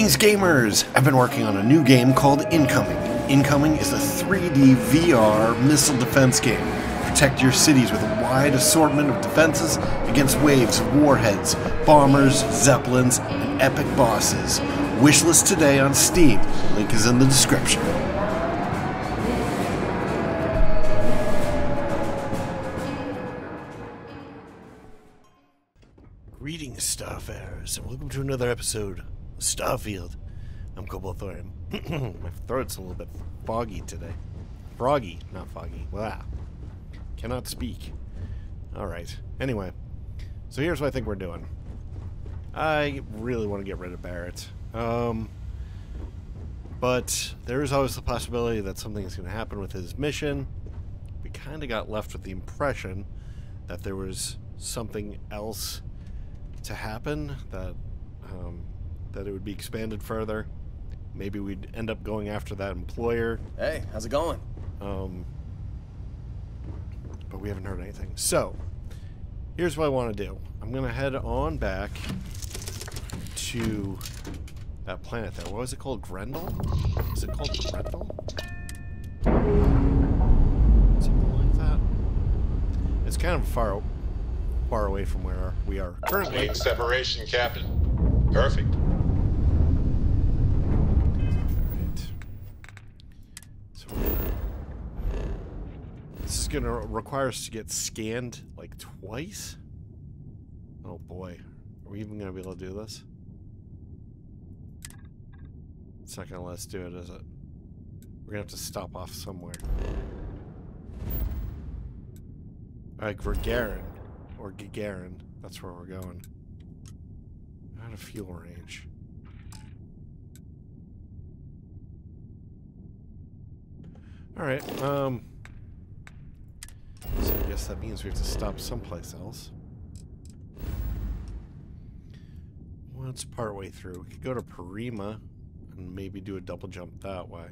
Greetings gamers! I've been working on a new game called Incoming. Incoming is a 3D VR missile defense game. Protect your cities with a wide assortment of defenses against waves of warheads, bombers, zeppelins, and epic bosses. Wishlist today on Steam. Link is in the description. Greetings, Starfarers, and welcome to another episode of Starfield. I'm Cobalt Thorium. My throat's a little bit foggy today. Froggy, not foggy. Wow. Cannot speak. Alright. Anyway, so here's what I think we're doing. I really want to get rid of Barrett. But there is always the possibility that something is going to happen with his mission. We kind of got left with the impression that there was something else to happen, that that it would be expanded further. Maybe we'd end up going after that employer. Hey, how's it going? But we haven't heard anything. So, here's what I want to do. I'm going to head on back to that planet there. What was it called? Grendel? Is it called Grendel? Something like that. It's kind of far away from where we are currently. Clean separation, Captain. Perfect. Alright. So this is going to require us to get scanned like twice? Oh boy. Are we even going to be able to do this? It's not going to let us do it, is it? We're going to have to stop off somewhere. Alright, Gagarin. Or Gagarin. That's where we're going. Out of fuel range. Alright, so I guess that means we have to stop someplace else. Well, it's partway through. We could go to Parima and maybe do a double jump that way.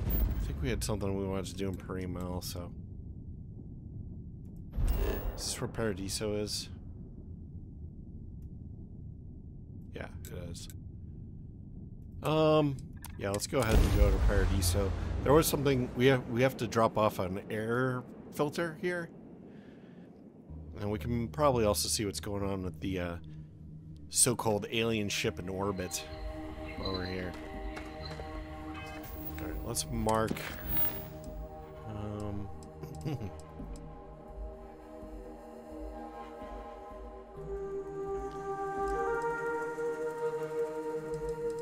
I think we had something we wanted to do in Parima also. Is this where Paradiso is? Yeah, it is. Yeah, let's go ahead and go to Paradiso. There was something we have to drop off an air filter here. And we can probably also see what's going on with the so-called alien ship in orbit over here. Alright, let's mark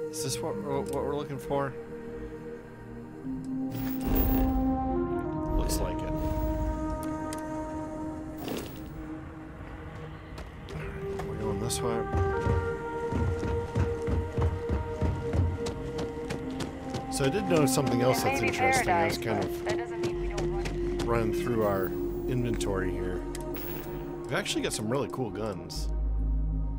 is this what we're looking for? Looks like it. Alright, we're going this way. So I did notice something else that's interesting. I was kind of running through our inventory here. We've actually got some really cool guns.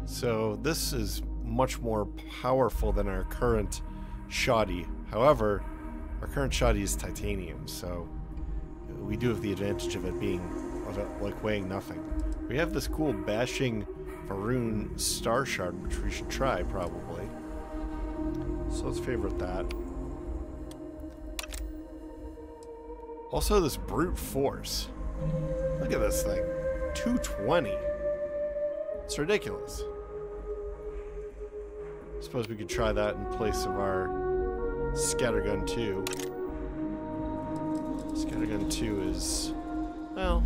So this is much more powerful than our current shoddy. However, our current shoddy is titanium, so we do have the advantage of it being like weighing nothing. We have this cool bashing Faroon star shard, which we should try probably. So let's favorite that. Also, this brute force. Look at this thing. 220. It's ridiculous. Suppose we could try that in place of our Scattergun 2. Scattergun 2 is, well,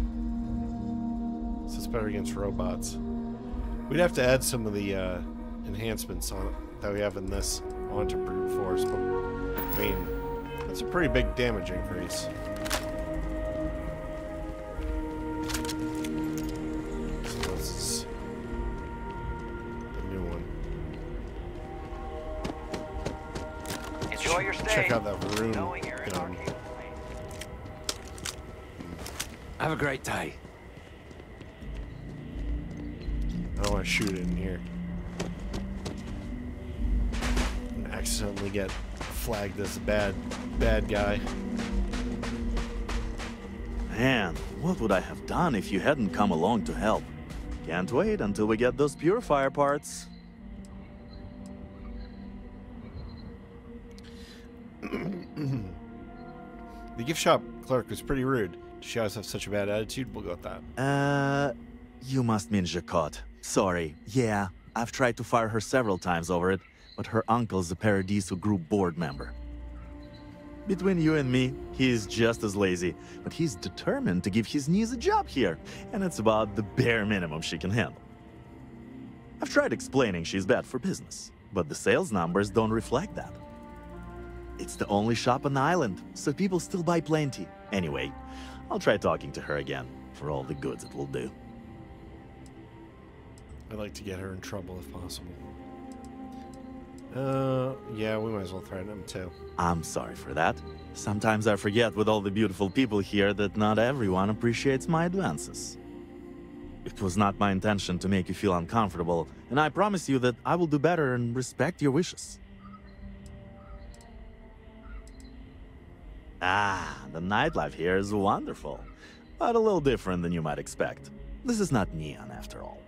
it's better against robots. We'd have to add some of the enhancements that we have in this onto brute force, but I mean, that's a pretty big damage increase. So this is the new one. Enjoy your stay. Check out that rune gun. Have a great day. I don't want to shoot it in here. And accidentally get flagged as a bad guy. Man, what would I have done if you hadn't come along to help? Can't wait until we get those purifier parts. The gift shop clerk was pretty rude. Does she always have such a bad attitude? We'll go with that. You must mean Jacquot. Sorry. Yeah, I've tried to fire her several times over it, but her uncle's a Paradiso Group board member. Between you and me, he's just as lazy, but he's determined to give his niece a job here, and it's about the bare minimum she can handle. I've tried explaining she's bad for business, but the sales numbers don't reflect that. It's the only shop on the island, so people still buy plenty. Anyway, I'll try talking to her again, for all the goods it will do. I'd like to get her in trouble if possible. Yeah, we might as well threaten him too. I'm sorry for that. Sometimes I forget with all the beautiful people here that not everyone appreciates my advances. It was not my intention to make you feel uncomfortable, and I promise you that I will do better and respect your wishes. The nightlife here is wonderful, but a little different than you might expect. This is not Neon, after all.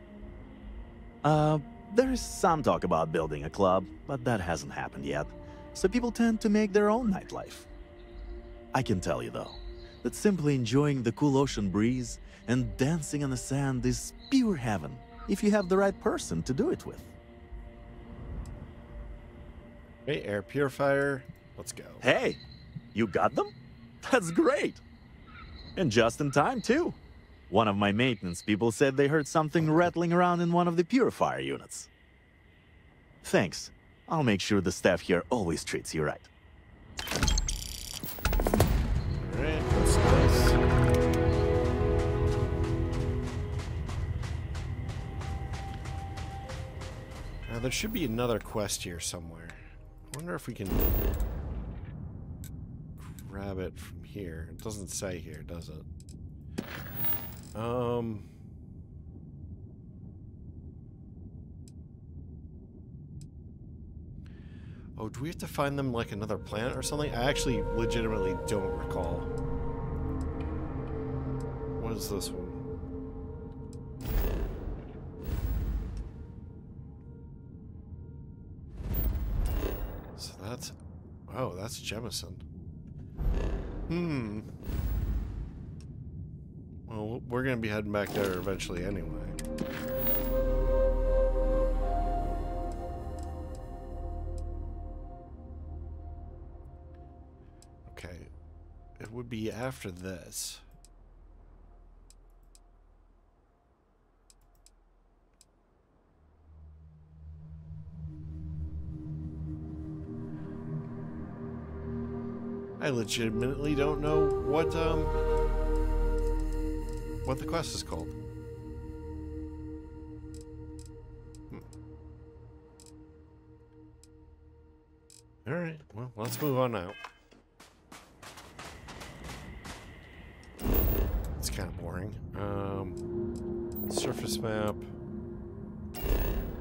There is some talk about building a club, but that hasn't happened yet, so people tend to make their own nightlife. I can tell you, though, that simply enjoying the cool ocean breeze and dancing on the sand is pure heaven, if you have the right person to do it with. Hey, air purifier. Let's go. Hey, you got them? That's great! And just in time, too. One of my maintenance people said they heard something rattling around in one of the purifier units. Thanks. I'll make sure the staff here always treats you right. Alright, that's nice. Now, there should be another quest here somewhere. I wonder if we can grab it from here. It doesn't say here, does it? Oh, do we have to find them like another planet or something? I actually legitimately don't recall. What is this one? So that's... Oh, that's Jemison. Well, we're gonna be heading back there eventually anyway. Okay. It would be after this. I legitimately don't know what the quest is called. Alright, well, let's move on now. It's kind of boring. Surface map.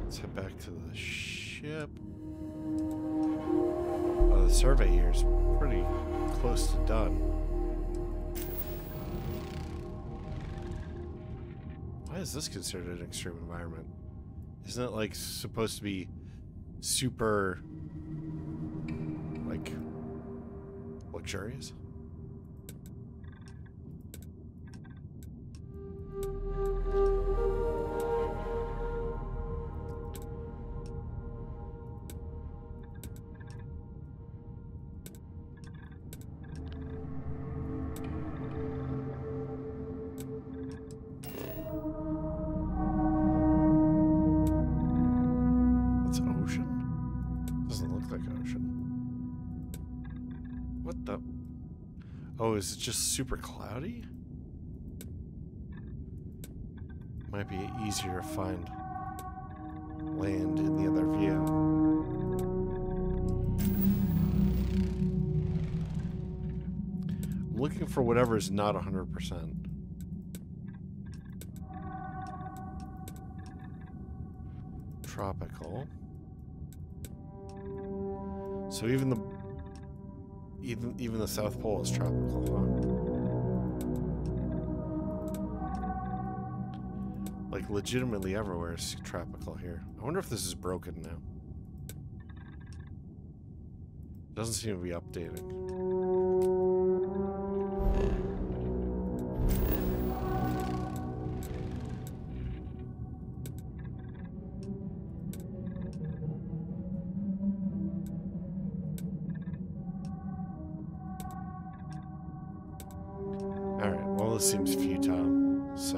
Let's head back to the ship. Oh, the survey here is pretty close to done. Why is this considered an extreme environment? Isn't it like supposed to be super like luxurious? Oh, is it just super cloudy? Might be easier to find land in the other view. I'm looking for whatever is not 100%. Tropical. So even the South Pole is tropical, huh? legitimately everywhere is tropical here. I wonder if this is broken now. Doesn't seem to be updating. Alright, well this seems futile, so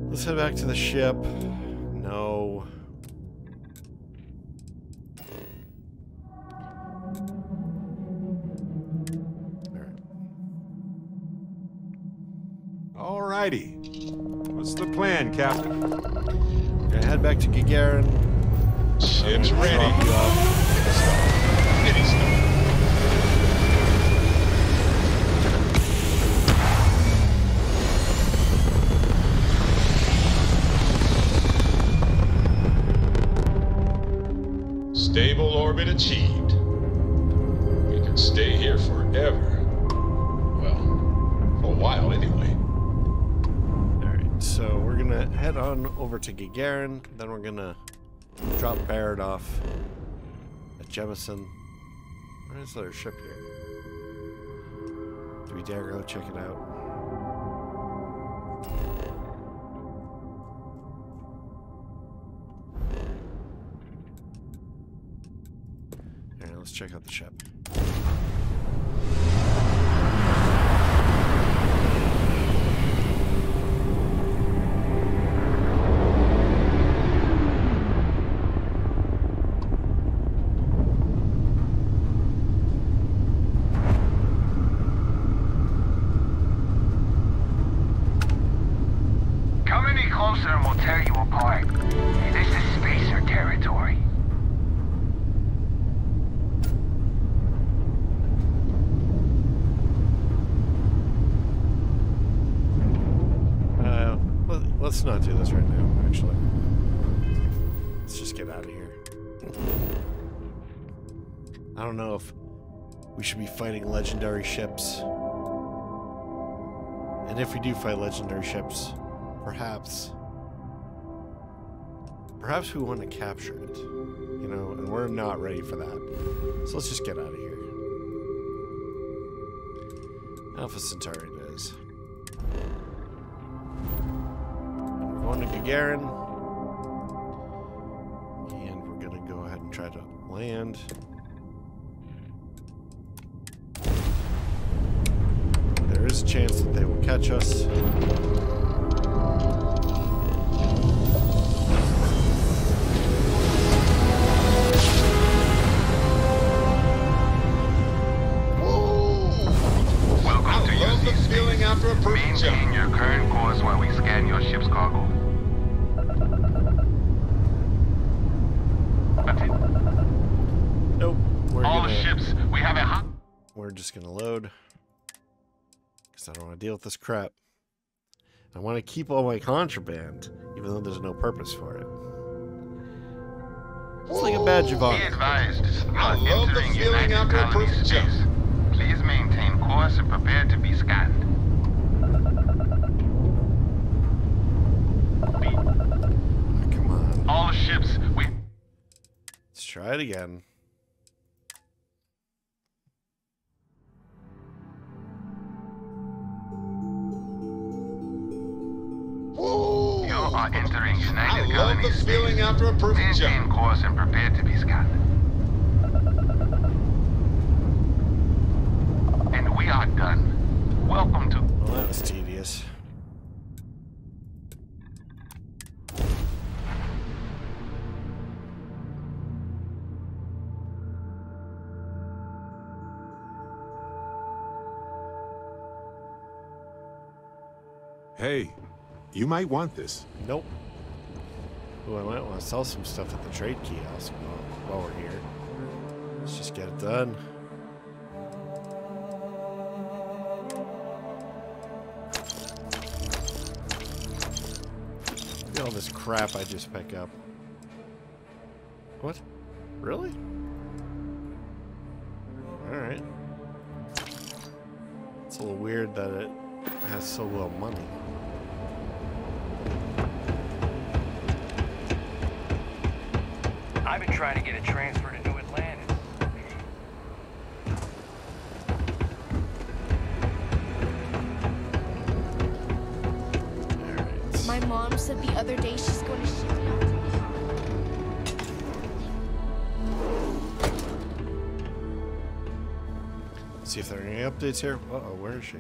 let's head back to the ship. No. Alrighty. What's the plan, Captain? Gonna head back to Gagarin. Ship's ready. Drop you off. Any stuff. Stable orbit achieved. We can stay here forever. Well, for a while anyway. Alright, so we're gonna head on over to Gagarin, then we're gonna drop Barrett off at Jemison. Where's their ship here? Do we dare go check it out? Alright, let's check out the ship. Come any closer and we'll tear you apart. This is spacer territory. Let's not do this right now, actually. Let's just get out of here. I don't know if we should be fighting legendary ships. And if we do fight legendary ships, perhaps we want to capture it. You know, and we're not ready for that. So let's just get out of here. Alpha Centauri it is. Going to Gagarin, and we're gonna go ahead and try to land. There is a chance that they will catch us. Welcome to love the feeling after a perfect jump. Maintain your current course while we scan your ship's cargo. Nope. We have a hot. We're just gonna load. Because I don't want to deal with this crap. I want to keep all my contraband, even though there's no purpose for it. It's like a badge of Be honor. advised, you I are love the entering feeling United after a Colony perfect space. jump. Please maintain course and prepare to be scanned. Come on. All ships, Let's try it again. You are entering I United love Colony the space. feeling after a perfect Maintain jump. course and prepare to be scanned. And we are done. Welcome to... Well, that was tedious. Hey, you might want this. Nope. Ooh, I might want to sell some stuff at the trade kiosk while we're here. Let's just get it done. Look at all this crap I just pick up. What? Really? Alright. It's a little weird that it has so little money. I've been trying to get it transferred to New Atlantis. My mom said the other day she's going to ship me out to See if there are any updates here. Uh-oh, where is she?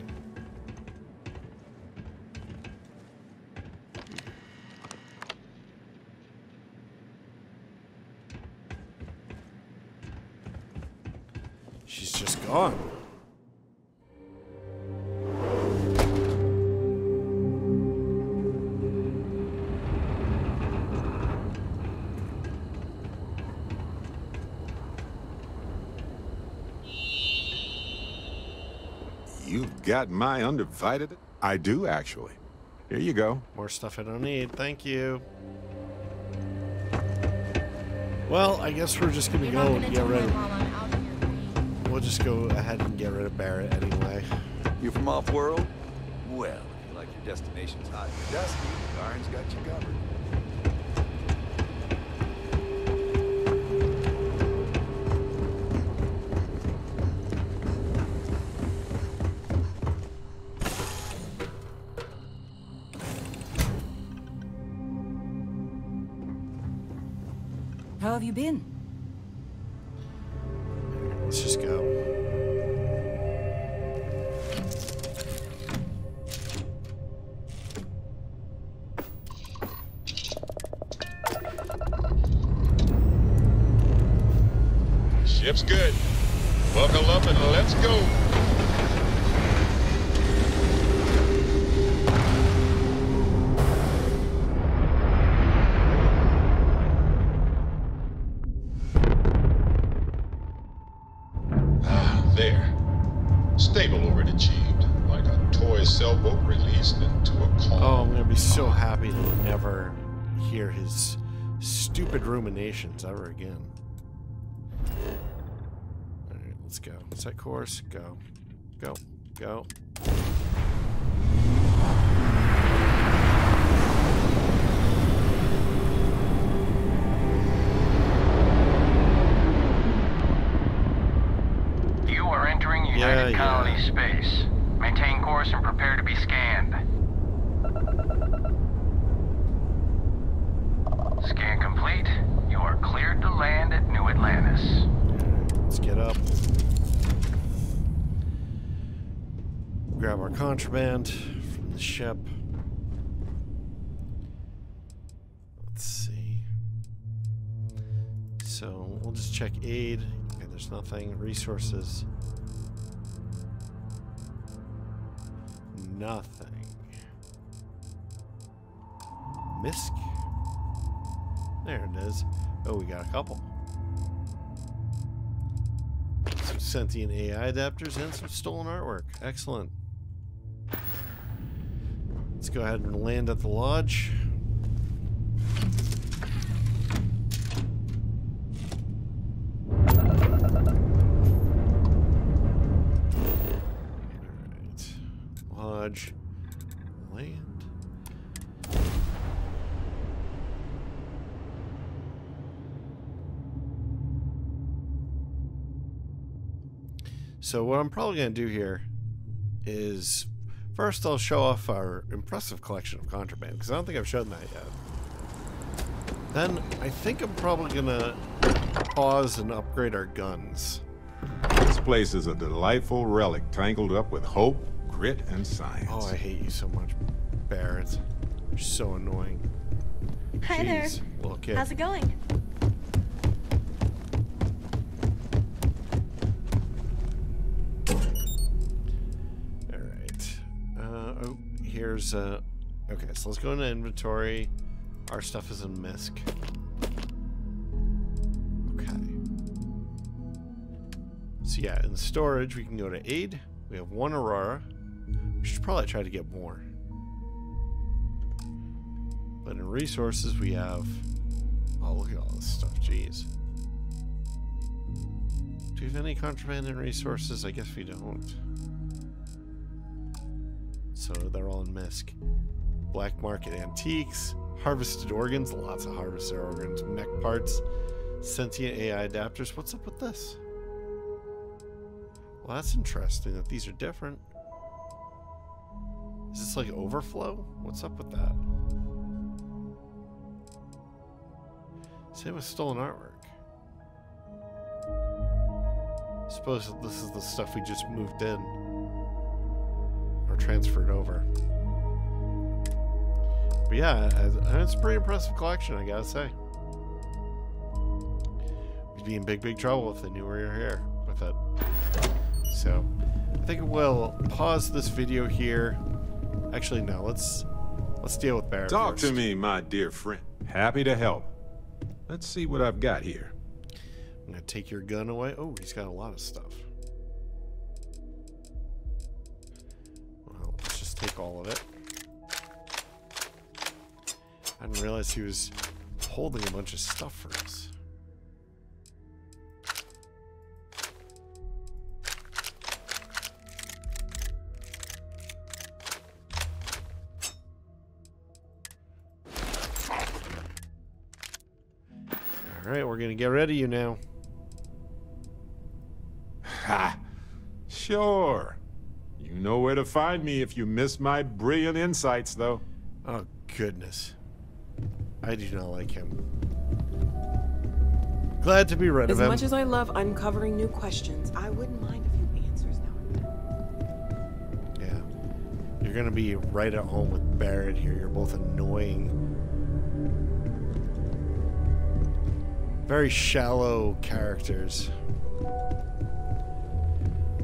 She's just gone. You've got my undivided... I do, actually. Here you go. More stuff I don't need. Thank you. Well, I guess we're just gonna go and get rid of... We'll just go ahead and get rid of Barrett anyway. You from off-world? Well, if you like your destinations hot and dusty, Garn's got you covered. How have you been? Let's just go. Ship's good. Buckle up and let's go. There. Stable orbit achieved, like a toy sailboat released into a calm. Oh, I'm gonna be so happy to never hear his stupid ruminations ever again. Alright, let's go. Set course. Go. Go. Go. United Colony space. Maintain course and prepare to be scanned. Scan complete. You are cleared to land at New Atlantis. Let's get up. Grab our contraband from the ship. Let's see. So we'll just check aid. Okay, there's nothing. Resources. Nothing. Misc. There it is. Oh, we got a couple. Some sentient AI adapters and some stolen artwork. Excellent. Let's go ahead and land at the lodge. Alright. Land. So what I'm probably going to do here is first I'll show off our impressive collection of contraband, because I don't think I've shown that yet. Then I think I'm probably going to pause and upgrade our guns. This place is a delightful relic tangled up with hope, grit, and science. Oh, I hate you so much, Barrett. You're so annoying. Hi Jeez, there. Little kid. How's it going? Alright. Oh, here's, okay, so let's go into inventory. Our stuff is in MISC. Okay. So yeah, in storage, we can go to aid. We have one Aurora. We should probably try to get more. But in resources, we have... Oh, look at all this stuff. Jeez. Do we have any contraband in resources? I guess we don't. So they're all in MISC. Black market antiques. Harvested organs. Lots of harvested organs. Mech parts. Sentient AI adapters. What's up with this? Well, that's interesting that these are different. Is this like overflow? What's up with that? Same with stolen artwork. Suppose this is the stuff we just moved in or transferred over. But yeah, it's a pretty impressive collection, I gotta say. We'd be in big trouble if they knew we were here with it. So, I think we'll pause this video here. Actually, no, let's deal with Barrett Talk first. to me, my dear friend. Happy to help. Let's see what I've got here. I'm gonna take your gun away. Oh, he's got a lot of stuff. Well, let's just take all of it. I didn't realize he was holding a bunch of stuff for us. Alright, we're gonna get rid of you now. Ha! Sure. You know where to find me if you miss my brilliant insights, though. Oh, goodness. I do not like him. Glad to be rid of him. As much as I love uncovering new questions, I wouldn't mind a few answers now and then. Yeah. You're gonna be right at home with Barrett here. You're both annoying. Very shallow characters.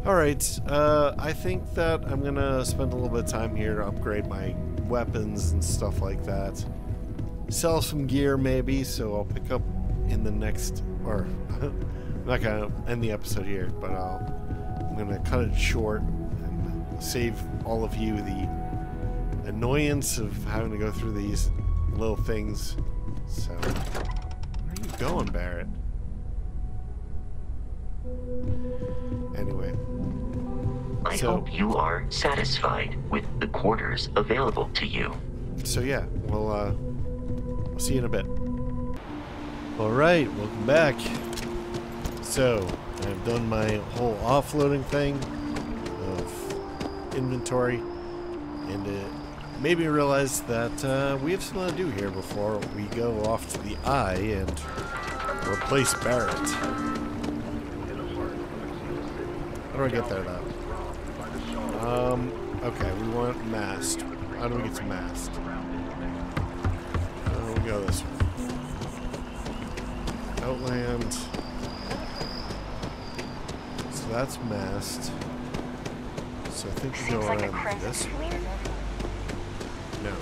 Alright, I think that I'm gonna spend a little bit of time here to upgrade my weapons and stuff like that. Sell some gear maybe, so I'll pick up in the next, or I'm not gonna end the episode here, but I'm gonna cut it short and save all of you the annoyance of having to go through these little things. So, where are you going, Barrett? Anyway. I hope you are satisfied with the quarters available to you. So yeah, we'll see you in a bit. Alright, welcome back. So, I've done my whole offloading thing of inventory, and it made me realize that we have something to do here before we go off to the Eye and replace Barrett. How do I get there, though? Okay, we want mast. How do we get to mast? We go this way. Outland. So that's mast. So I think we go around this way. No.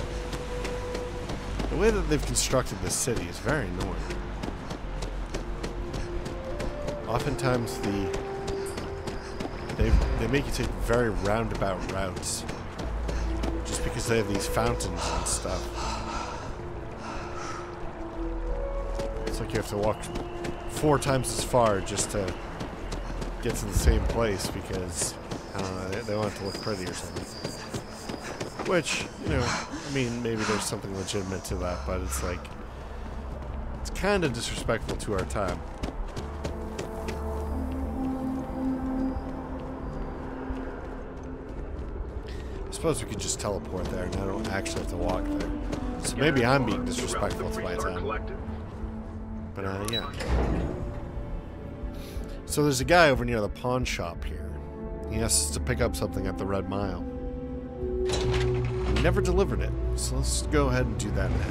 The way that they've constructed this city is very annoying. Oftentimes they make you take very roundabout routes just because they have these fountains and stuff. It's like you have to walk 4 times as far just to get to the same place because, I don't know, they want it to look pretty or something. Which, you know, I mean, maybe there's something legitimate to that, but it's like, it's kind of disrespectful to our time. I suppose we could just teleport there and I don't actually have to walk there. So maybe I'm being disrespectful to my time. But yeah. So there's a guy over near the pawn shop here. He asks us to pick up something at the Red Mile. We never delivered it, so let's go ahead and do that now.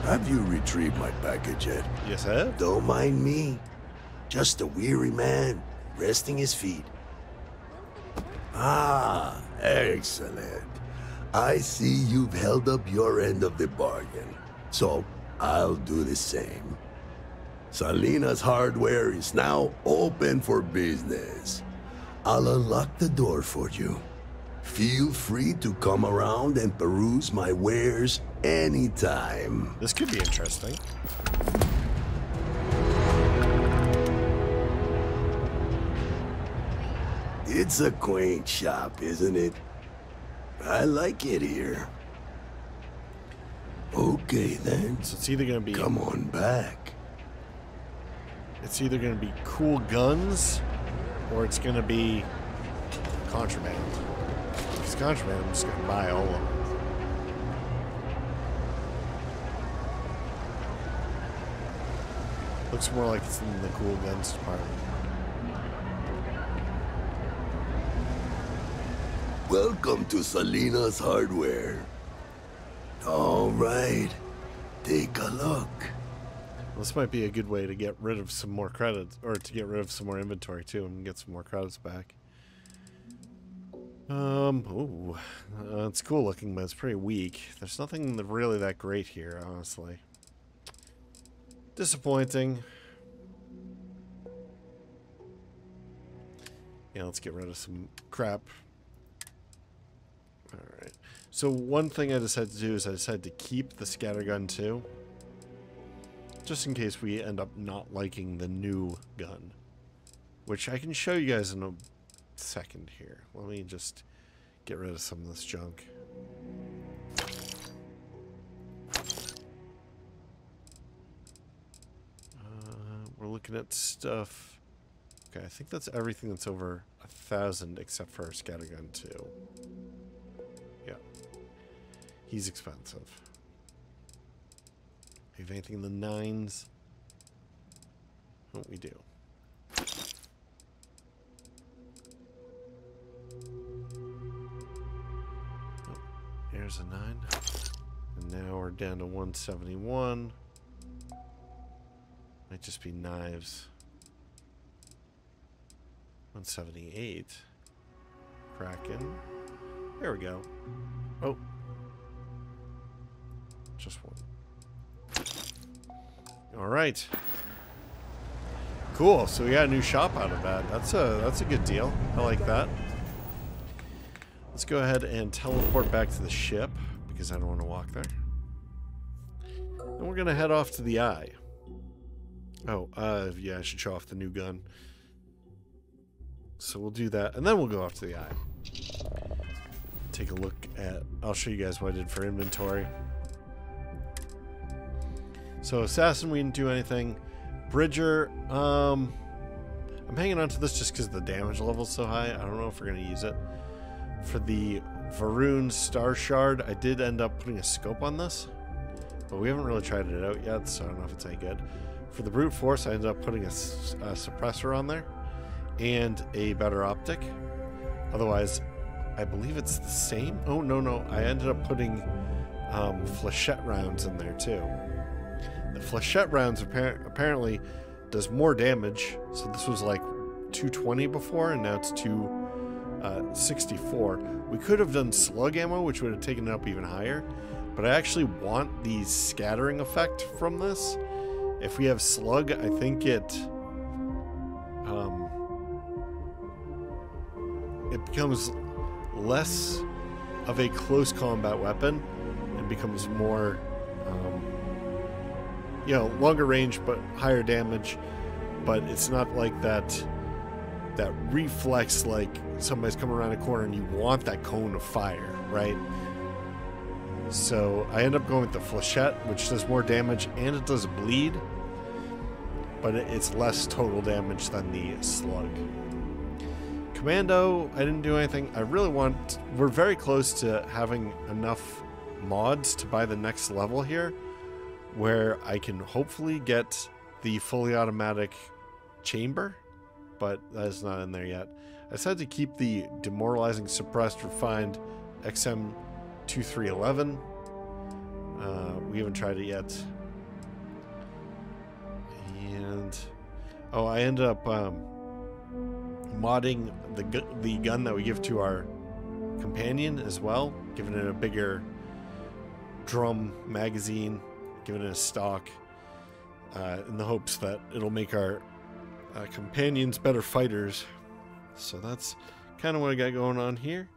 Have you retrieved my package yet? Yes, I have. Don't mind me. Just a weary man, resting his feet. Ah, excellent. I see you've held up your end of the bargain. So, I'll do the same. Salina's Hardware is now open for business. I'll unlock the door for you. Feel free to come around and peruse my wares anytime. This could be interesting. It's a quaint shop, isn't it? I like it here. Okay, then. So it's either going to be... Come on back. It's either going to be cool guns, or it's going to be contraband. If it's contraband, I'm just going to buy all of it. Looks more like it's in the cool guns department. Welcome to Selena's Hardware. All right, take a look. This might be a good way to get rid of some more credits, or to get rid of some more inventory too, and get some more credits back. It's cool looking, but it's pretty weak. There's nothing really that great here, honestly. Disappointing. Yeah, let's get rid of some crap. Alright. So one thing I decided to do is I decided to keep the scattergun too. Just in case we end up not liking the new gun. Which I can show you guys in a second here. Let me just get rid of some of this junk. We're looking at stuff. Okay, I think that's everything that's over 1,000 except for our scattergun too. Yeah. He's expensive. We have anything in the 9s? What we do. Oh, here's a 9. And now we're down to 171. Might just be knives. 178. Kraken. There we go. Oh. Just one. Alright. Cool, so we got a new shop out of that. That's a good deal. I like that. Let's go ahead and teleport back to the ship, because I don't want to walk there. And we're going to head off to the Eye. Oh, yeah, I should show off the new gun. So we'll do that, and then we'll go off to the Eye. Take a look at... I'll show you guys what I did for inventory. So Assassin, we didn't do anything. Bridger, I'm hanging on to this just because the damage level's so high. I don't know if we're going to use it. For the Varun Star Shard, I did end up putting a scope on this. But we haven't really tried it out yet, so I don't know if it's any good. For the Brute Force, I ended up putting a suppressor on there. And a better optic. Otherwise, I believe it's the same. Oh, no. I ended up putting flechette rounds in there, too. The flechette rounds apparently does more damage. So this was like 220 before, and now it's 264. We could have done slug ammo, which would have taken it up even higher. But I actually want the scattering effect from this. If we have slug, I think it becomes less of a close combat weapon and becomes more, longer range but higher damage. But it's not like that reflex, like somebody's coming around a corner and you want that cone of fire, right? So I end up going with the flechette, which does more damage and it does bleed, but it's less total damage than the slug. Commando, I didn't do anything. We're very close to having enough mods to buy the next level here, where I can hopefully get the fully automatic chamber, but that is not in there yet. I decided to keep the demoralizing suppressed refined XM2311. We haven't tried it yet. And I ended up modding the gun that we give to our companion as well, giving it a bigger drum magazine, giving it a stock, in the hopes that it'll make our companions better fighters. So that's kind of what I got going on here.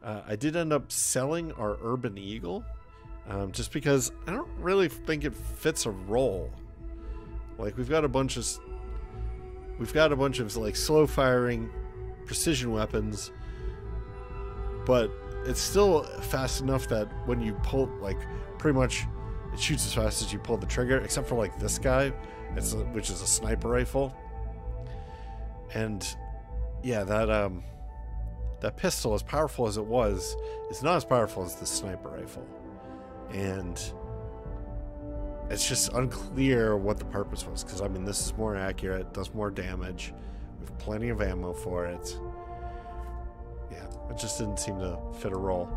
I did end up selling our Urban Eagle, just because I don't really think it fits a role. Like we've got a bunch of like slow firing precision weapons, but it's still fast enough that when you pull, like pretty much it shoots as fast as you pull the trigger, except for like this guy, which is a sniper rifle. And yeah, that pistol, as powerful as it was, is not as powerful as the sniper rifle. And it's just unclear what the purpose was, because I mean, this is more accurate, does more damage, we have plenty of ammo for it. Yeah, it just didn't seem to fit a role.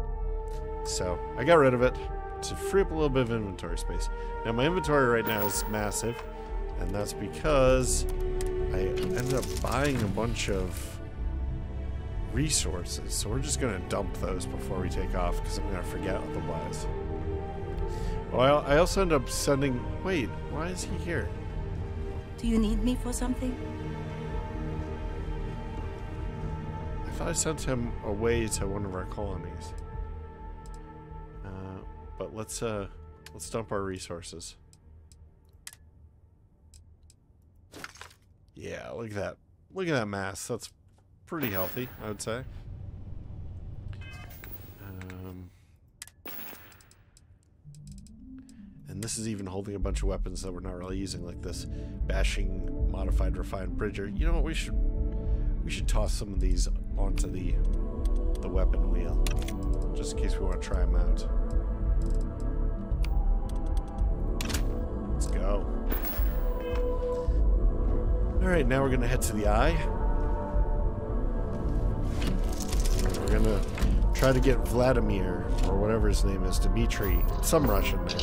So I got rid of it to free up a little bit of inventory space. Now my inventory right now is massive, and that's because I ended up buying a bunch of resources, so we're just gonna dump those before we take off, because I'm gonna forget otherwise. Well, I also ended up sending... Wait, why is he here? Do you need me for something? I thought I sent him away to one of our colonies. But let's dump our resources. Yeah, look at that. Look at that mass. That's pretty healthy, I would say. And this is even holding a bunch of weapons that we're not really using, like this bashing modified refined bridger. You know what, we should toss some of these onto the weapon wheel, just in case we want to try them out. Let's go. Alright, now we're gonna head to the eye. We're gonna try to get Vladimir, or whatever his name is, Dmitri, some Russian name.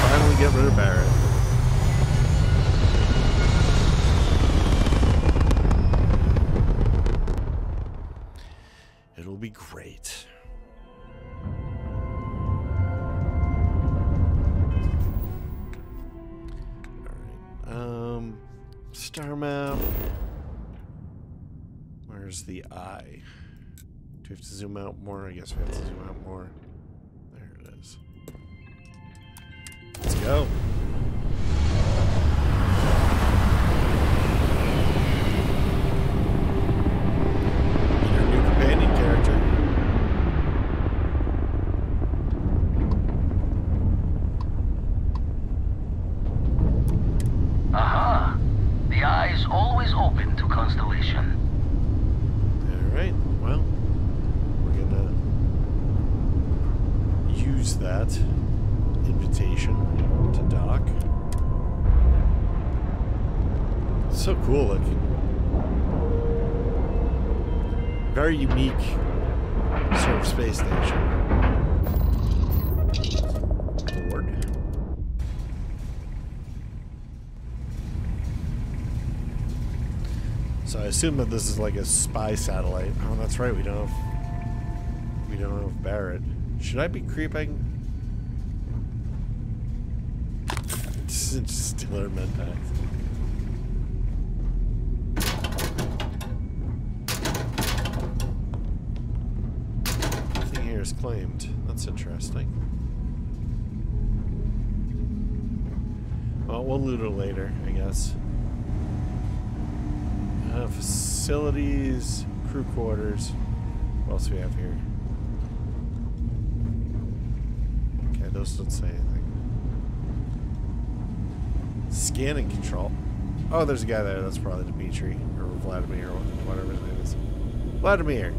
Finally get rid of Barrett. It'll be great. Star map. Where's the eye? Do we have to zoom out more? I guess we have to zoom out more. There it is. Let's go. Meet our new companion character. Aha! The eye is always open to Constellation. Alright, well, we're gonna use that invitation to dock. It's so cool looking. Very unique sort of space station. Board. So I assume that this is like a spy satellite. Oh, that's right. We don't have Barrett. Should I be creeping? Just steal our med packs. Nothing here is claimed. That's interesting. Well, we'll loot it later, I guess. Facilities, crew quarters. What else do we have here? Okay, those don't say anything. Scanning control. Oh, there's a guy there. That's probably Dmitri or Vladimir or whatever his name is. Vladimir.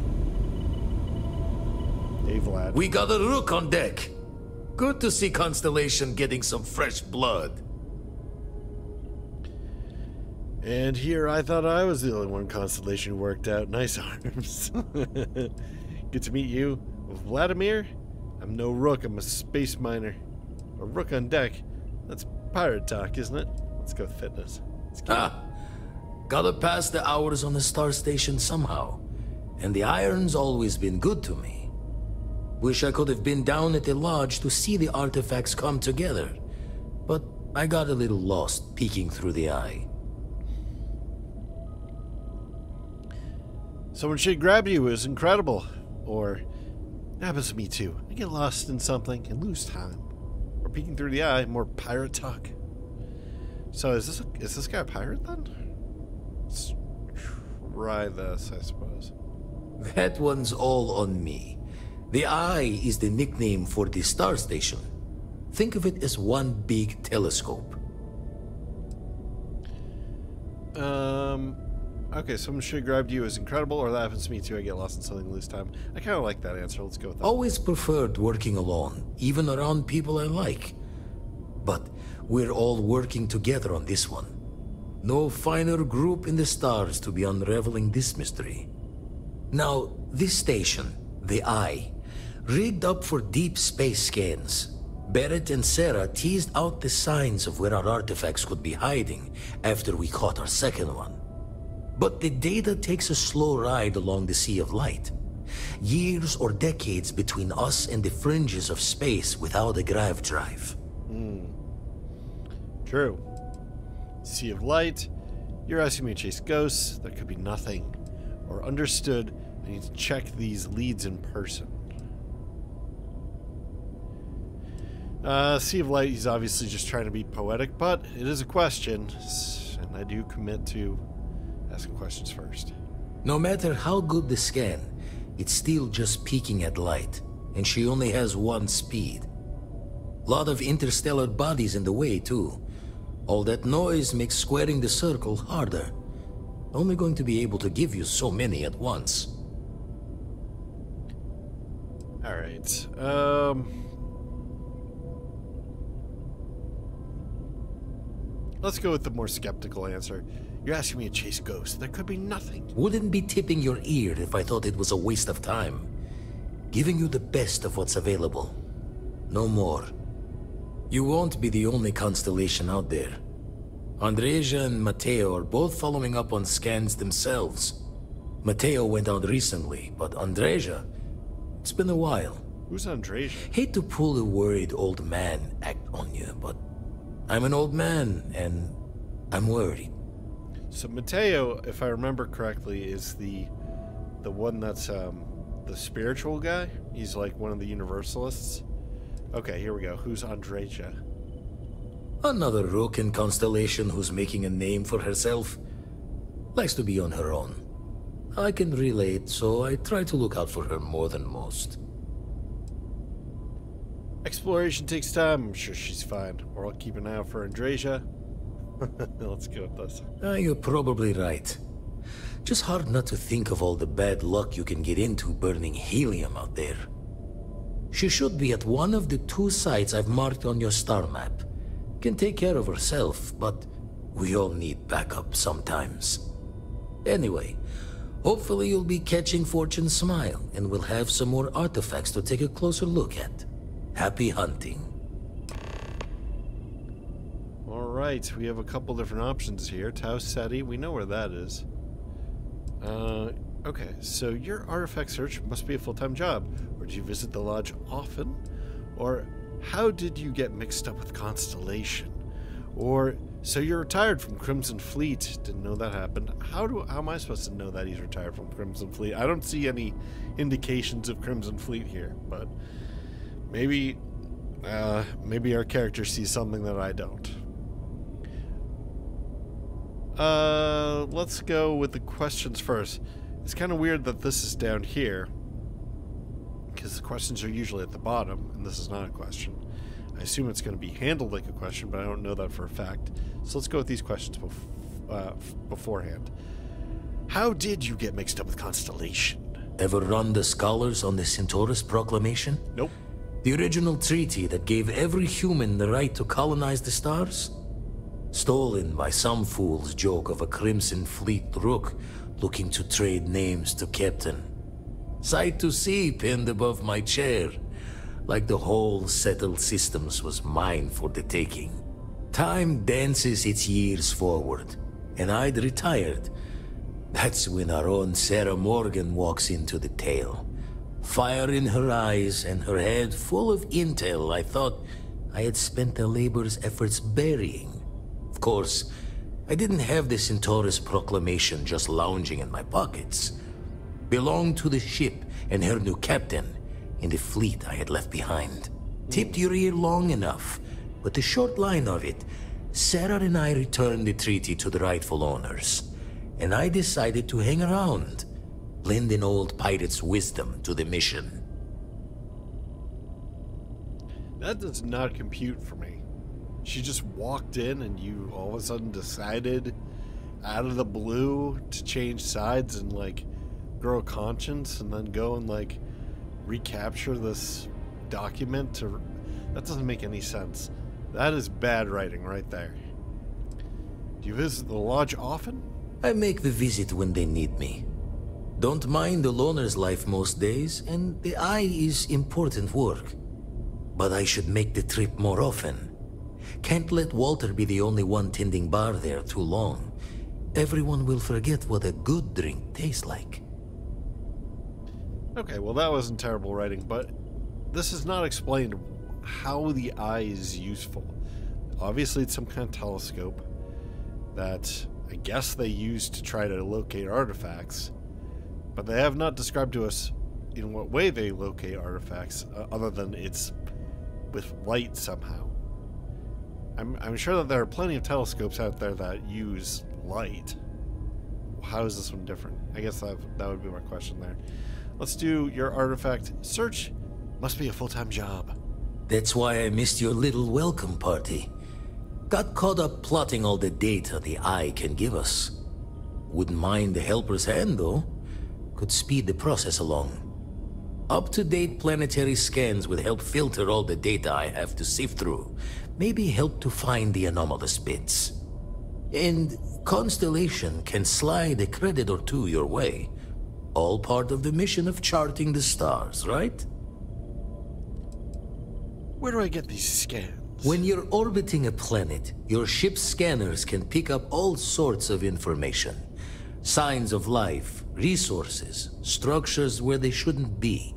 Hey, Vlad. We got a rook on deck. Good to see Constellation getting some fresh blood. And here I thought I was the only one Constellation worked out. Nice arms. Good to meet you. Vladimir? I'm no rook, I'm a space miner. A rook on deck. That's pirate talk, isn't it? Let's go fitness. Gotta pass the hours on the star station somehow. And the iron's always been good to me. Wish I could have been down at the lodge to see the artifacts come together. But I got a little lost peeking through the eye. Someone should grab you is incredible. Or, it happens to me too. I get lost in something and lose time. Or peeking through the eye, more pirate talk. So is this guy a pirate then? Let's try this, I suppose. That one's all on me. The Eye is the nickname for the star station. Think of it as one big telescope. Okay, someone should have grabbed you is incredible, or that happens to me too. I get lost in something, lose time. I kind of like that answer. Let's go with that. Always preferred working alone, even around people I like. But we're all working together on this one. No finer group in the stars to be unraveling this mystery. Now, this station, the Eye, rigged up for deep space scans. Barrett and Sarah teased out the signs of where our artifacts could be hiding after we caught our second one. But the data takes a slow ride along the Sea of Light. Years or decades between us and the fringes of space without a grav drive. True. Sea of Light. You're asking me to chase ghosts. There could be nothing. Or understood, I need to check these leads in person. Sea of Light, he's obviously just trying to be poetic, but it is a question, and I do commit to asking questions first. No matter how good the scan, it's still just peeking at light, and she only has one speed. Lot of interstellar bodies in the way, too. All that noise makes squaring the circle harder. Only going to be able to give you so many at once. Alright, let's go with the more skeptical answer. You're asking me to chase ghosts. There could be nothing. Wouldn't be tipping your ear if I thought it was a waste of time. Giving you the best of what's available. No more. You won't be the only constellation out there. Andreja and Matteo are both following up on scans themselves. Matteo went out recently, but Andreja, it's been a while. Who's Andreja? Hate to pull the worried old man act on you, but I'm an old man, and I'm worried. So Matteo, if I remember correctly, is the one that's the spiritual guy? He's like one of the Universalists? Okay, here we go. Who's Andreja? Another rook in Constellation who's making a name for herself. Likes to be on her own. I can relate, so I try to look out for her more than most. Exploration takes time. I'm sure she's fine. Or I'll keep an eye out for Andreja. Let's go with this. You're probably right. Just hard not to think of all the bad luck you can get into burning helium out there. She should be at one of the 2 sites I've marked on your star map. Can take care of herself, but we all need backup sometimes. Anyway, hopefully you'll be catching Fortune's smile, and we'll have some more artifacts to take a closer look at. Happy hunting. Alright, we have a couple different options here. Tau Ceti, we know where that is. Okay, so your artifact search must be a full-time job. Or do you visit the lodge often? Or how did you get mixed up with Constellation? Or so you're retired from Crimson Fleet. Didn't know that happened. How am I supposed to know that he's retired from Crimson Fleet? I don't see any indications of Crimson Fleet here, but maybe our character sees something that I don't. Let's go with the questions first. It's kind of weird that this is down here, because the questions are usually at the bottom, and this is not a question. I assume it's going to be handled like a question, but I don't know that for a fact. So let's go with these questions beforehand. How did you get mixed up with Constellation? Ever run the scholars on the Centaurus Proclamation? Nope. The original treaty that gave every human the right to colonize the stars? Stolen by some fool's joke of a Crimson Fleet rook looking to trade names to Captain. Sight to see pinned above my chair, like the whole settled systems was mine for the taking. Time dances its years forward, and I'd retired. That's when our own Sarah Morgan walks into the tale. Fire in her eyes and her head full of intel I thought I had spent the labor's efforts burying. Of course, I didn't have the Centaurus proclamation just lounging in my pockets. Belonged to the ship and her new captain in the fleet I had left behind. Tipped your ear long enough, but the short line of it, Sarah and I returned the treaty to the rightful owners, and I decided to hang around, lend an old pirate's wisdom to the mission. That does not compute for me. She just walked in and you all of a sudden decided out of the blue to change sides and like grow a conscience and then go and like recapture this document to... That doesn't make any sense. That is bad writing right there. Do you visit the lodge often? I make the visit when they need me. Don't mind the loner's life most days, and the eye is important work. But I should make the trip more often. Can't let Walter be the only one tending bar there too long. Everyone will forget what a good drink tastes like. Okay, well that wasn't terrible writing, but this is not explained how the eye is useful. Obviously it's some kind of telescope that I guess they use to try to locate artifacts, but they have not described to us in what way they locate artifacts, other than it's with light somehow. I'm sure that there are plenty of telescopes out there that use light. How is this one different? I guess that would be my question there. Let's do your artifact search. Must be a full-time job. That's why I missed your little welcome party. Got caught up plotting all the data the eye can give us. Wouldn't mind the helper's hand, though. Could speed the process along. Up-to-date planetary scans would help filter all the data I have to sift through. Maybe help to find the anomalous bits. And Constellation can slide a credit or two your way. All part of the mission of charting the stars, right? Where do I get these scans? When you're orbiting a planet, your ship's scanners can pick up all sorts of information. Signs of life, resources, structures where they shouldn't be.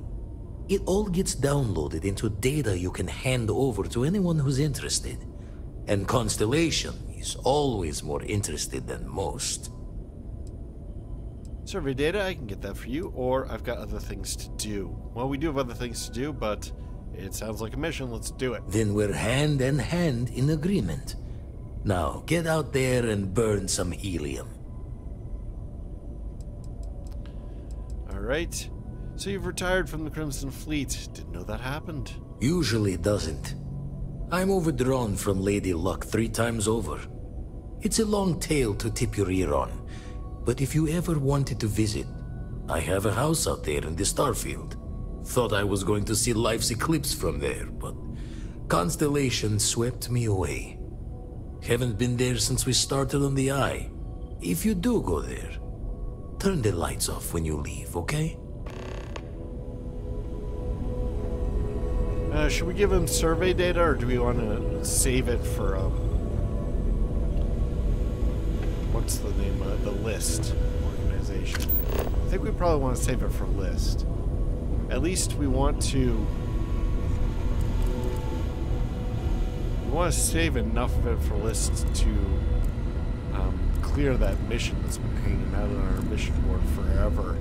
It all gets downloaded into data you can hand over to anyone who's interested. And Constellation is always more interested than most. Survey data, I can get that for you, or I've got other things to do. Well, we do have other things to do, but it sounds like a mission. Let's do it. Then we're hand in hand in agreement. Now, get out there and burn some helium. Alright. So you've retired from the Crimson Fleet. Didn't know that happened. Usually doesn't. I'm overdrawn from Lady Luck 3 times over. It's a long tale to tip your ear on, but if you ever wanted to visit, I have a house out there in the Starfield. Thought I was going to see life's eclipse from there, but Constellation swept me away. Haven't been there since we started on the Eye. If you do go there, turn the lights off when you leave, okay? Should we give him survey data, or do we want to save it for, what's the name of the list organization? I think we probably want to save it for list. At least we want to save enough of it for list to clear that mission that's been hanging out on our mission board forever.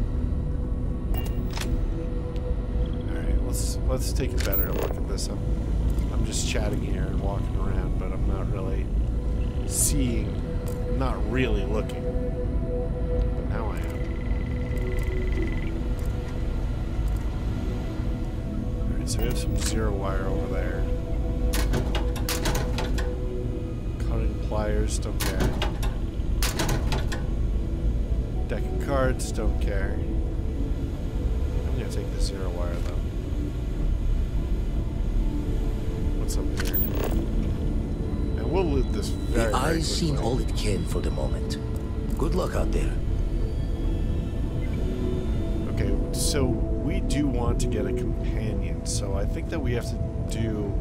Let's take a better look at this. I'm just chatting here and walking around, but I'm not really seeing, I'm not really looking. But now I am. Alright, so we have some zero wire over there. Cutting pliers, don't care. Deck of cards, don't care. I'm gonna take the zero wire though. What's up here? And we'll loot this very, The Eye's seen all it can for the moment. Good luck out there. Okay, so we do want to get a companion, so I think that we have to do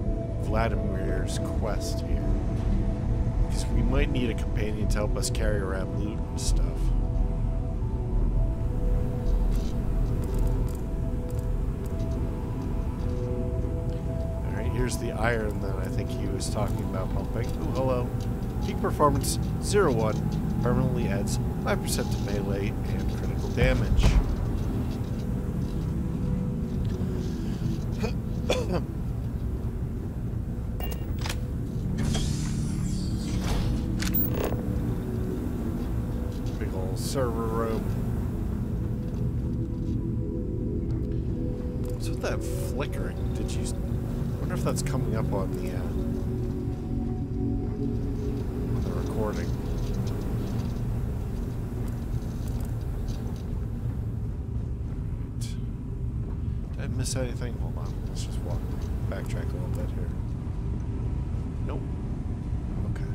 Vladimir's quest here. Because we might need a companion to help us carry around loot and stuff. here's the iron that I think he was talking about pumping. Ooh, hello. Peak performance 0-1 permanently adds 5% to melee and critical damage. Big old server room. What's with that flickering? Did you... I wonder if that's coming up on the recording. Did I miss anything? Hold on. Let's just backtrack a little bit here. Nope. Okay.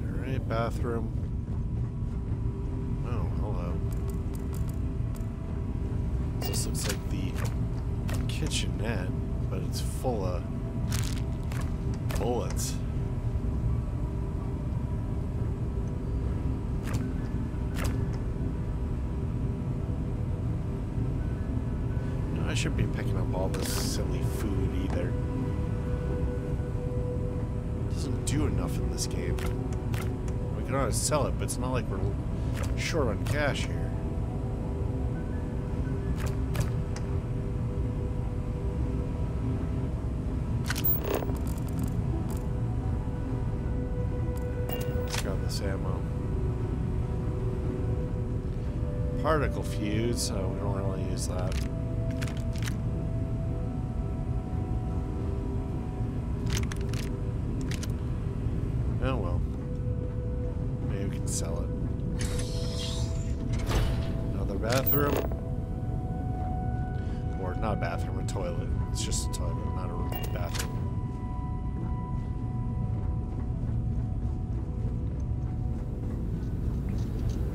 Alright, bathroom. Oh, hello. This looks like the kitchenette, but it's full of bullets. No, I shouldn't be picking up all this silly food either. It doesn't do enough in this game. We can always sell it, but it's not like we're short on cash here. Ammo. Particle fuse, so we don't really use that. Oh well. Maybe we can sell it. Another bathroom. Or not a bathroom, a toilet. It's just a toilet, not a bathroom.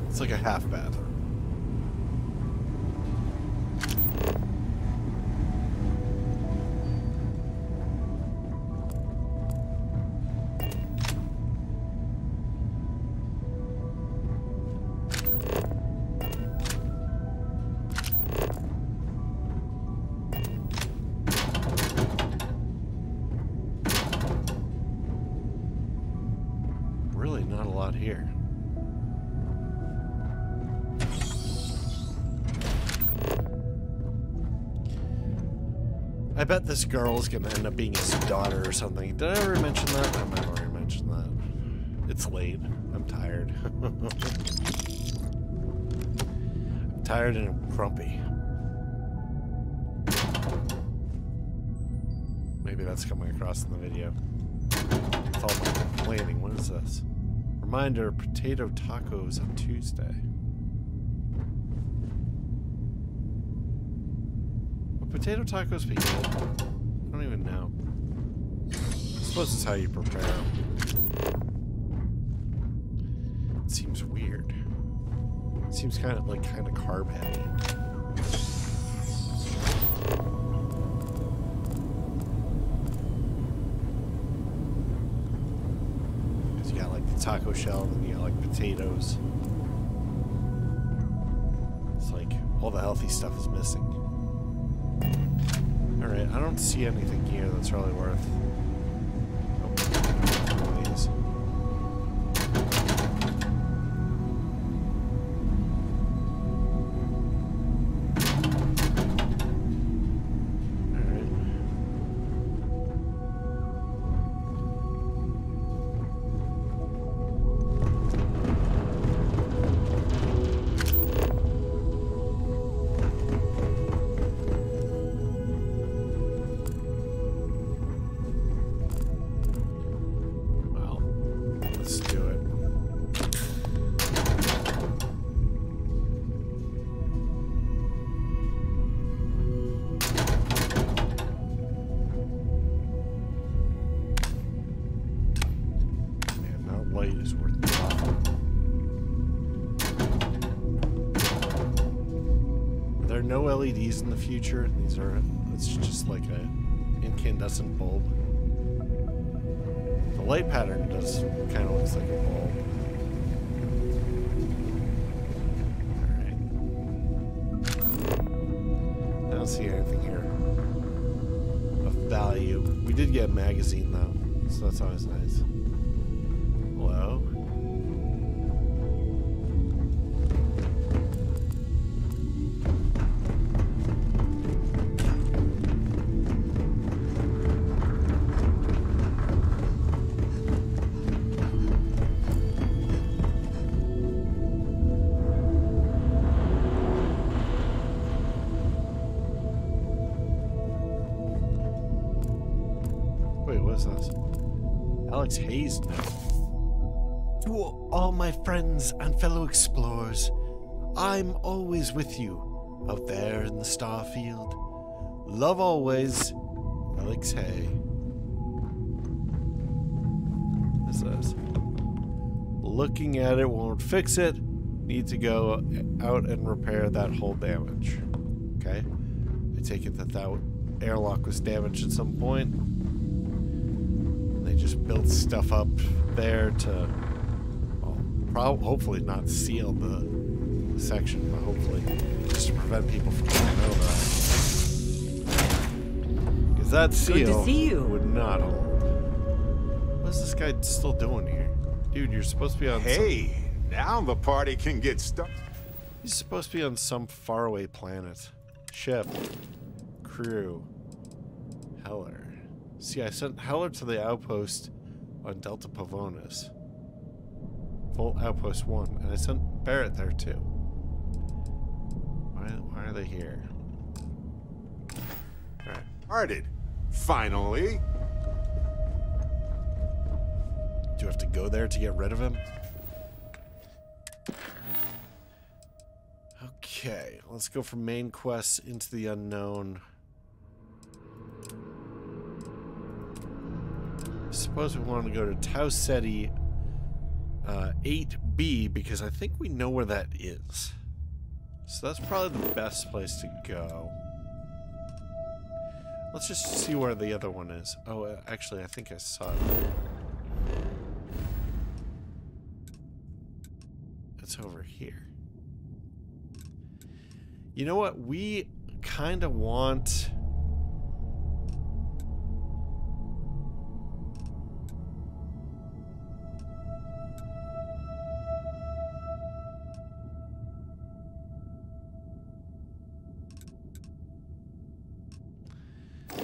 It's like a half bathroom. Really not a lot here. I bet this girl is gonna end up being his daughter or something. Did I ever mention that? I might have already mentioned that. It's late. I'm tired. I'm tired and grumpy. Maybe that's coming across in the video. With all my complaining. What is this? Reminder, potato tacos on Tuesday. Potato tacos be good? I don't even know. I suppose it's how you prepare them. It seems weird. It seems kind of carb heavy. Because you got like the taco shell and then you got like potatoes. It's like all the healthy stuff is missing. Alright, I don't see anything here that's really worth. Oh, please. Alright. No LEDs in the future. These are, it's just like a incandescent bulb. The light pattern does kind of looks like a bulb. Alright. don't see anything here of value. We did get a magazine though, so that's always nice. Hello? Alex Hayes now. To all my friends and fellow explorers, I'm always with you out there in the Starfield. Love always, Alex Hay. What's this? Looking at it won't fix it. Need to go out and repair that hull damage. Okay. I take it that that airlock was damaged at some point. They just built stuff up there to, well, hopefully not seal the section, but hopefully just to prevent people from going over that. Because that seal would not hold. What is this guy still doing here? Dude, you're supposed to be on now the party can get stuck. He's supposed to be on some faraway planet. Ship. Crew. Heller. See, I sent Heller to the outpost on Delta Pavonis. Full Outpost 1. And I sent Barrett there too. Why are they here? Alright. Started. Finally. Do you have to go there to get rid of him? Okay, let's go from main quests into the unknown. I suppose we want to go to Tau Ceti 8B because I think we know where that is. So that's probably the best place to go. Let's just see where the other one is. Oh, actually, I think I saw it. It's over here. You know what? We kind of want...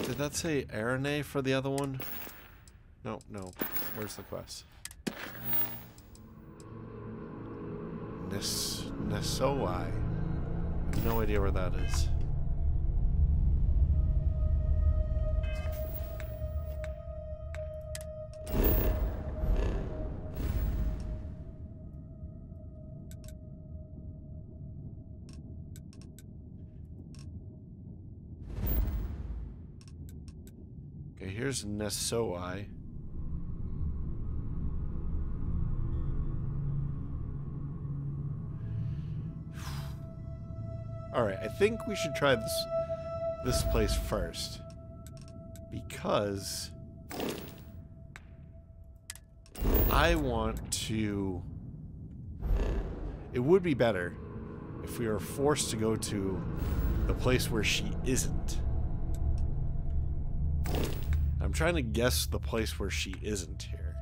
Did that say Arane for the other one? No, no. Where's the quest? Nesoi. I have no idea where that is. Okay, here's Nesoi. Alright, I think we should try this place first. Because I want to... It would be better if we were forced to go to the place where she isn't. I'm trying to guess the place where she isn't here.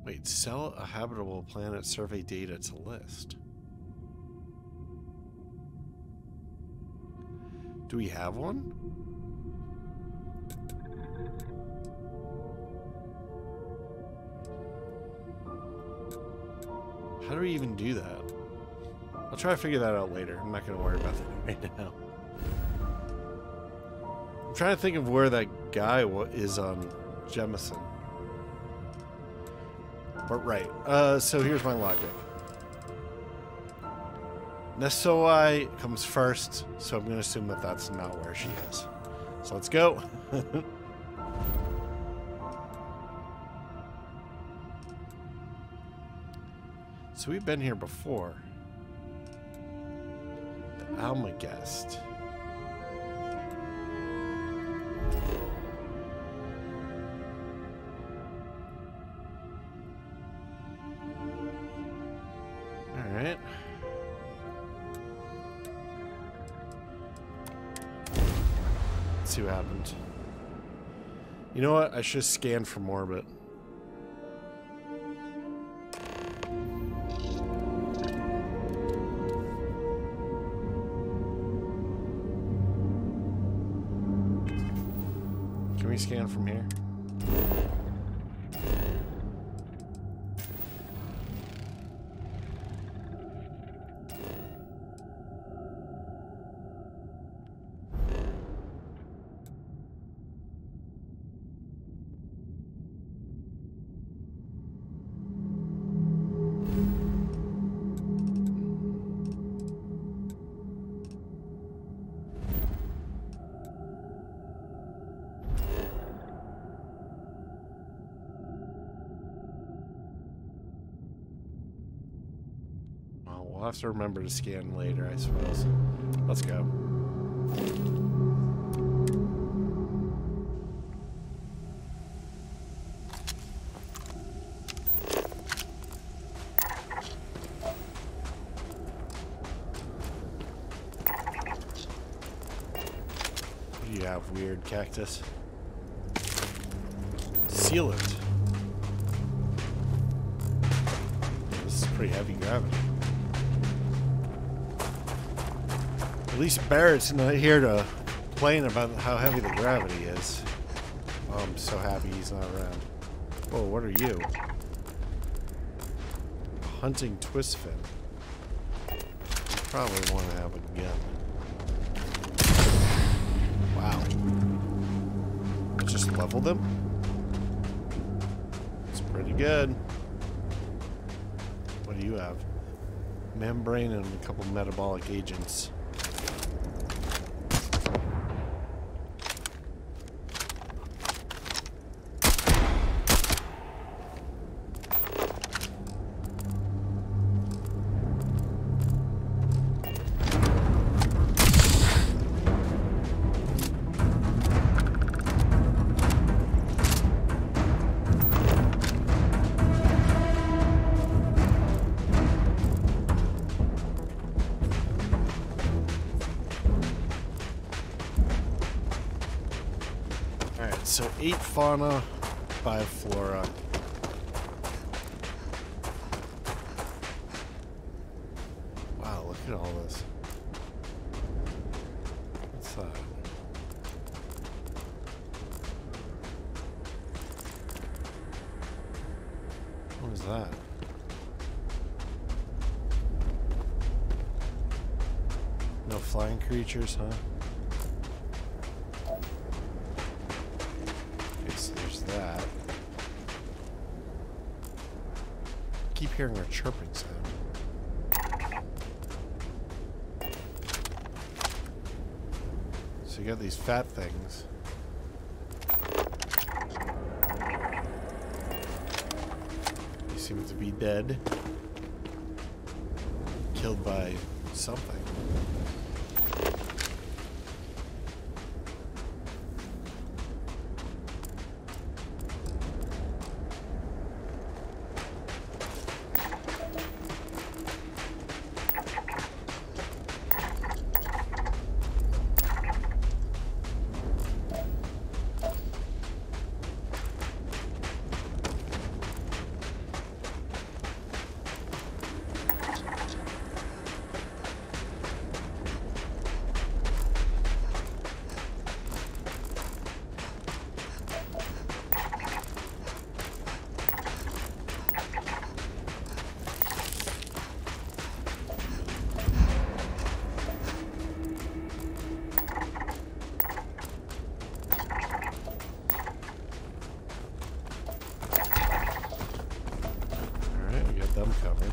Wait, sell a habitable planet, survey data to list. Do we have one? How do we even do that? I'll try to figure that out later. I'm not going to worry about that right now. I'm trying to think of where that guy is on Jemison. But right, so here's my logic. Nesoi comes first, so I'm going to assume that that's not where she is. So let's go. So we've been here before. The Almagest. see what happened. You know what? I should scan from orbit. Can we scan from here? We'll have to remember to scan later, I suppose. Let's go. What do you have, weird cactus? Sealant. This is pretty heavy gravity. At least Barrett's not here to complain about how heavy the gravity is. Oh, I'm so happy he's not around. Whoa, what are you? A hunting twist fin. You probably want to have a gun. Wow. I just leveled him? It's pretty good. What do you have? Membrane and a couple metabolic agents. So 8 fauna, 5 flora. Wow, look at all this. What's that? What is that? No flying creatures, huh? That. Keep hearing a chirping sound. So you got these fat things. They seem to be dead. Killed by something. Them covered.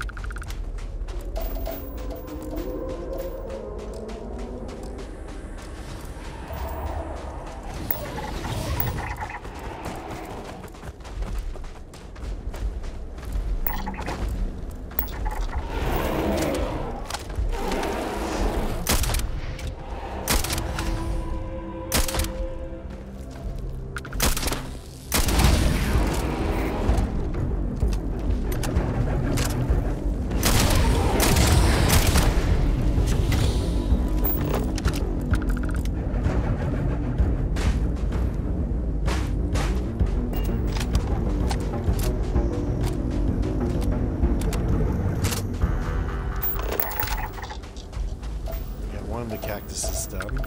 cactus is done.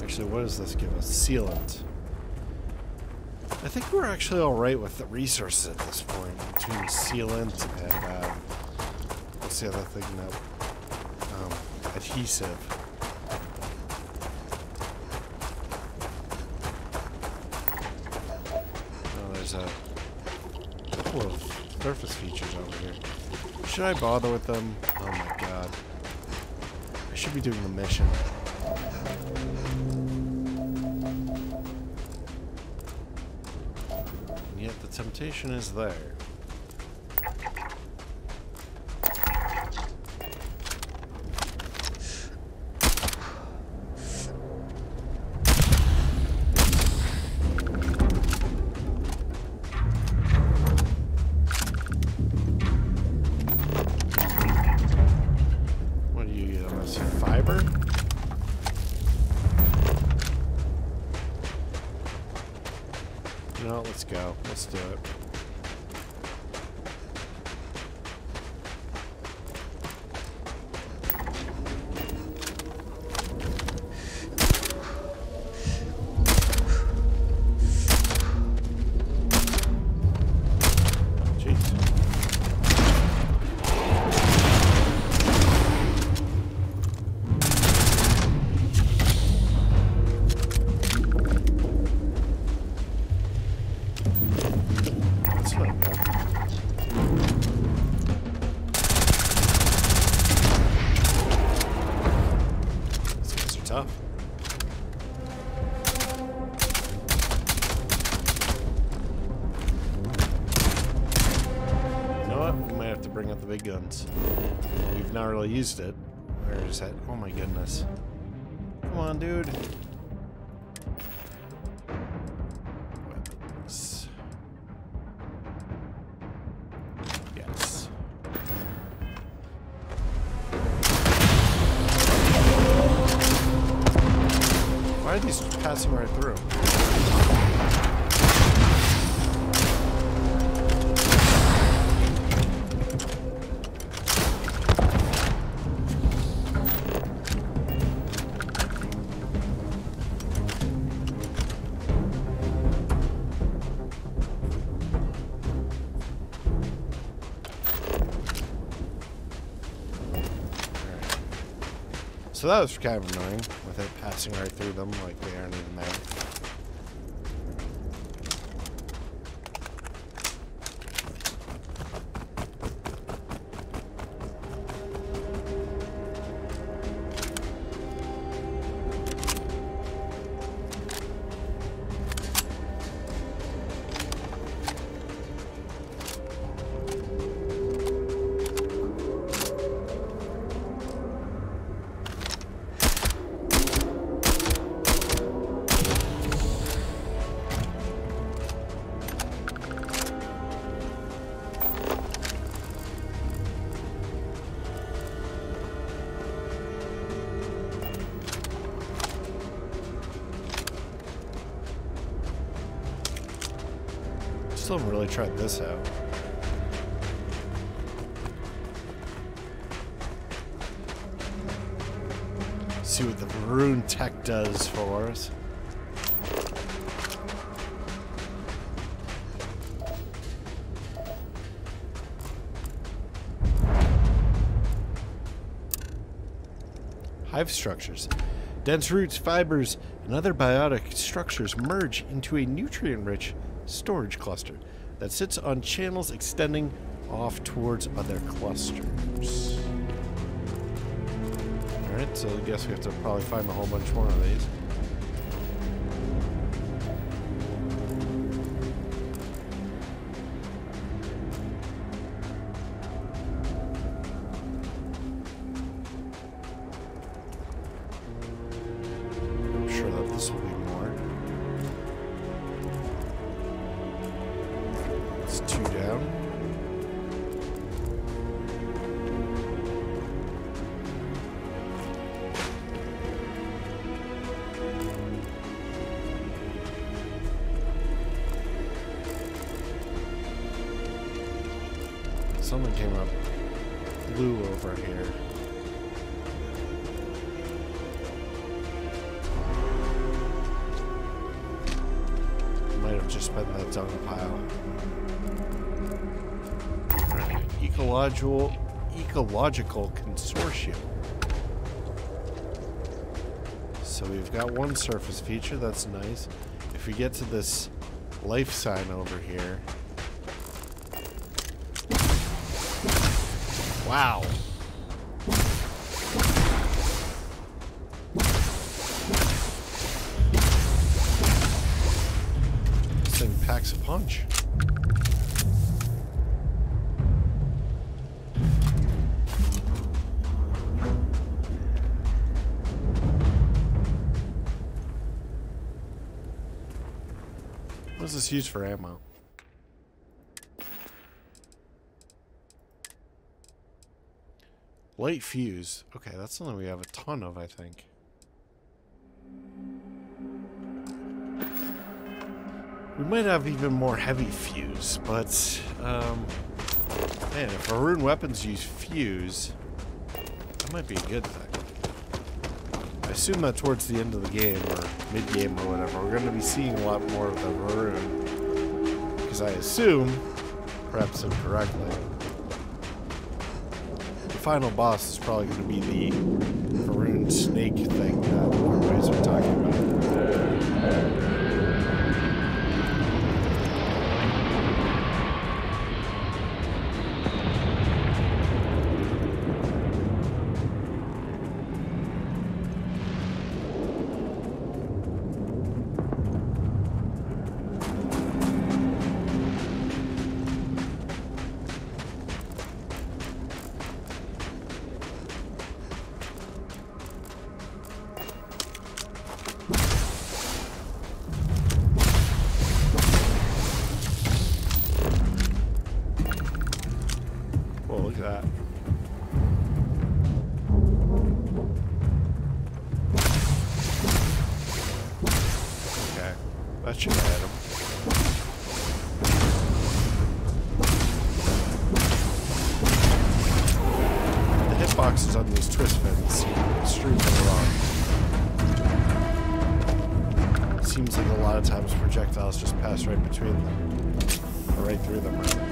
Actually, what does this give us? Sealant. I think we're actually alright with the resources at this point. Between sealant and, what's the other thing now? Adhesive. Oh, there's a couple of surface features over here. Should I bother with them? Oh my god. I should be doing the mission. And yet the temptation is there. Let's go. Let's do it. Big guns. We've not really used it. Where is that? Oh my goodness. Come on, dude. Weapons. Yes. Why are these passing right through? So that was kind of annoying, with it passing right through them like they aren't even there. Still haven't really tried this out. See what the rune tech does for us. Hive structures. Dense roots, fibers, and other biotic structures merge into a nutrient-rich storage cluster that sits on channels extending off towards other clusters. Alright, so I guess we have to probably find a whole bunch more of these. I'm sure that this will be more. It's 2 down. Something came up blue over here. spend that dung pile. Right. Ecological consortium. So we've got one surface feature, that's nice. If we get to this life sign over here. Wow. This thing packs a punch. What is this used for ammo? Light fuse. Okay, that's something we have a ton of, I think. We might have even more heavy fuse, but, man, if our rune weapons use fuse, that might be a good thing. I assume that towards the end of the game, or mid-game or whatever, we're going to be seeing a lot more of the rune. Because I assume, perhaps incorrectly, the final boss is probably going to be the rune snake thing that everybody's been talking about. Look at that. Okay, that should have hit him. The hitboxes on these twist fins seem extremely wrong. Seems like a lot of times projectiles just pass right between them, or right through them, rather.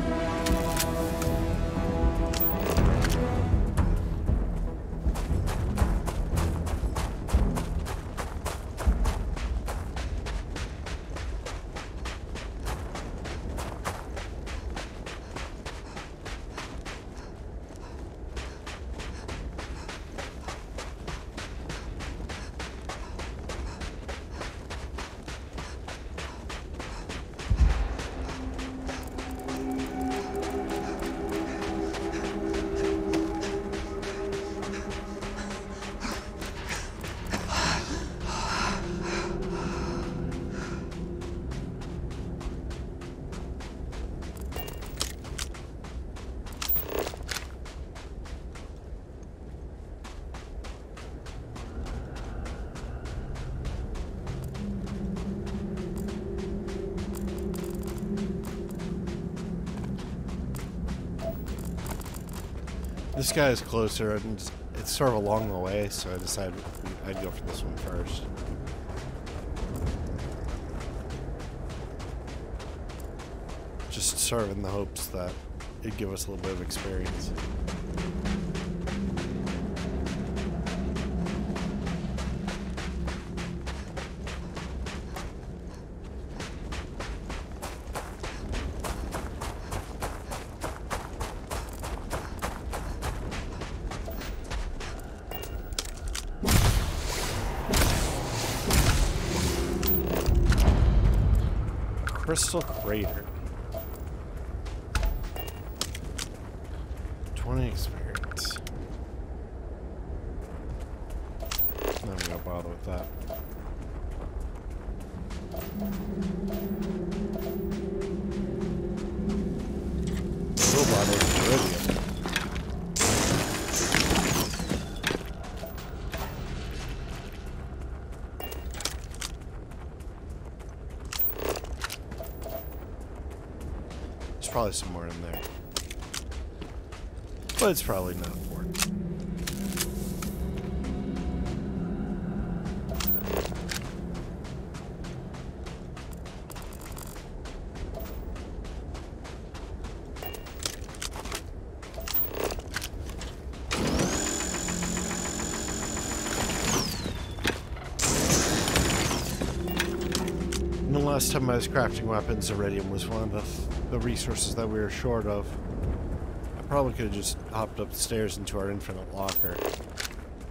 This guy is closer, and it's sort of along the way, so I decided I'd go for this one first. Just sort of in the hopes that it'd give us a little bit of experience. Crystal Crater. 20 experience. I'm not gonna bother with that. We'll bother with Thorium. Probably somewhere in there, but it's probably not important. Last time I was crafting weapons, iridium was one of the resources that we were short of. I probably could have just hopped upstairs into our infinite locker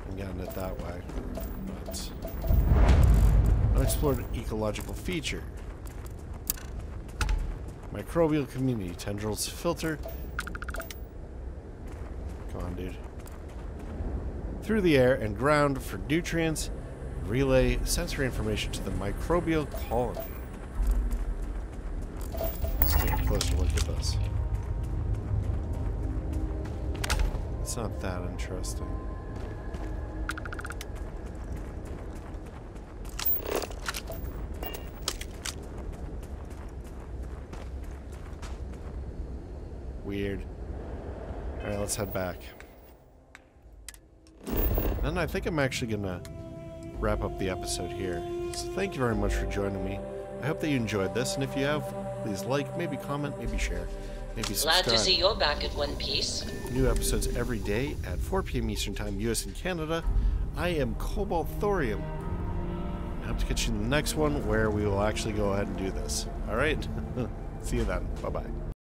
and gotten it that way. But unexplored ecological feature. Microbial community. Tendrils filter. Come on, dude. Through the air and ground for nutrients. Relay sensory information to the microbial colony. Let's take a closer look at this. It's not that interesting. Weird. Alright, let's head back. And I think I'm actually gonna wrap up the episode here. So thank you very much for joining me. I hope that you enjoyed this, and if you have, please like, maybe comment, maybe share, maybe subscribe. Glad to see you're back at one piece. New episodes every day at 4 p.m. Eastern Time, US and Canada. I am Cobalt Thorium. I hope to catch you in the next one where we will actually go ahead and do this. Alright? See you then. Bye-bye.